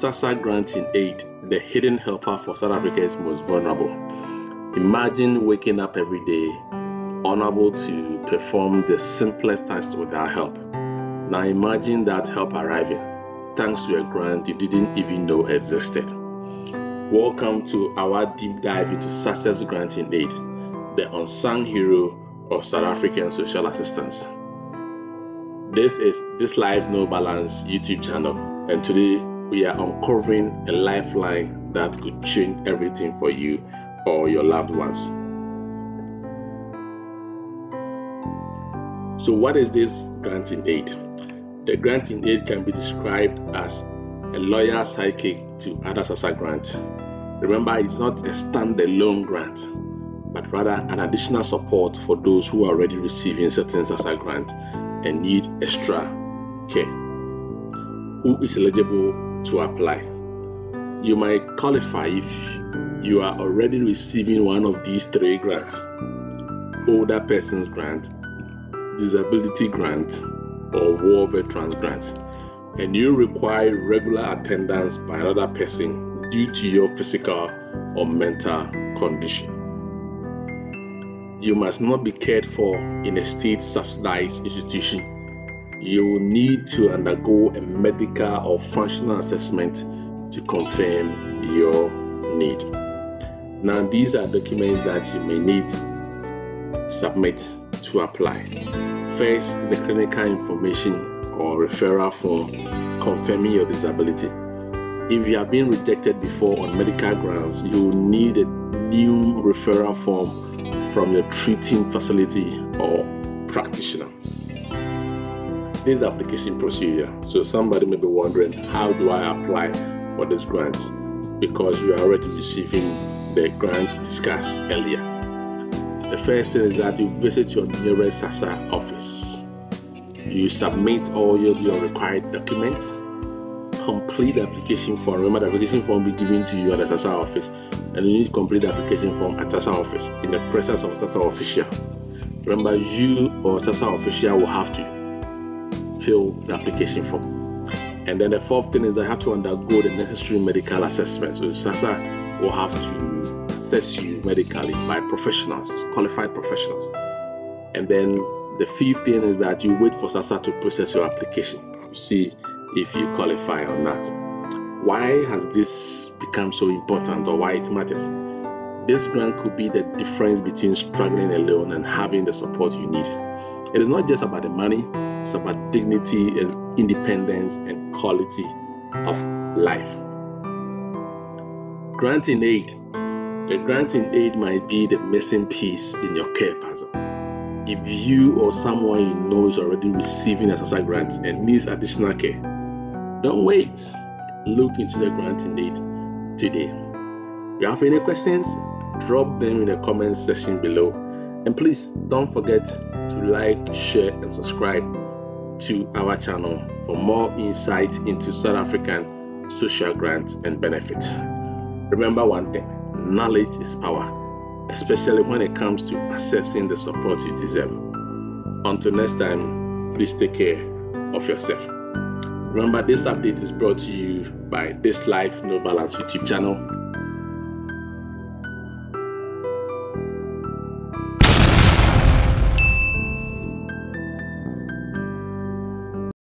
SASSA Grant in Aid, the hidden helper for South Africa's most vulnerable. Imagine waking up every day unable to perform the simplest tasks without help. Now imagine that help arriving thanks to a grant you didn't even know existed. Welcome to our deep dive into SASSA Grant in Aid, the unsung hero of South African social assistance. This is This Life No Balance YouTube channel, and today we are uncovering a lifeline that could change everything for you or your loved ones. So what is this grant in aid? The grant in aid can be described as a lawyer sidekick to other SASSA grant. Remember, it's not a standalone grant, but rather an additional support for those who are already receiving certain SASSA grant and need extra care. Who is eligible to apply? You might qualify if you are already receiving one of these three grants: older persons grant, disability grant, or war veterans grant, and you require regular attendance by another person due to your physical or mental condition. You must not be cared for in a state-subsidized institution. You will need to undergo a medical or functional assessment to confirm your need. Now, these are documents that you may need to submit to apply. First, the clinical information or referral form confirming your disability. If you have been rejected before on medical grounds, you will need a new referral form from your treating facility or practitioner. This is the application procedure. So somebody may be wondering, how do I apply for this grant? Because you are already receiving the grant discussed earlier. The first thing is that you visit your nearest SASSA office. You submit all your required documents, complete the application form. Remember, the application form will be given to you at the SASSA office, and you need to complete the application form at SASSA office in the presence of a SASSA official. Remember, you or SASSA official will have to fill the application form. And then the fourth thing is that you have to undergo the necessary medical assessment. So SASSA will have to assess you medically by professionals, qualified professionals. And then the fifth thing is that you wait for SASSA to process your application to see if you qualify or not. Why has this become so important, or why it matters? This grant could be the difference between struggling alone and having the support you need. It is not just about the money, it's about dignity and independence and quality of life. Grant in aid. The grant in aid might be the missing piece in your care puzzle. If you or someone you know is already receiving a SASSA grant and needs additional care, don't wait. Look into the grant in aid today. If you have any questions, drop them in the comments section below. And please don't forget to like, share, and subscribe to our channel for more insight into South African social grants and benefits. Remember one thing: knowledge is power, especially when it comes to accessing the support you deserve. Until next time, please take care of yourself. Remember, this update is brought to you by This Life No Balance YouTube channel.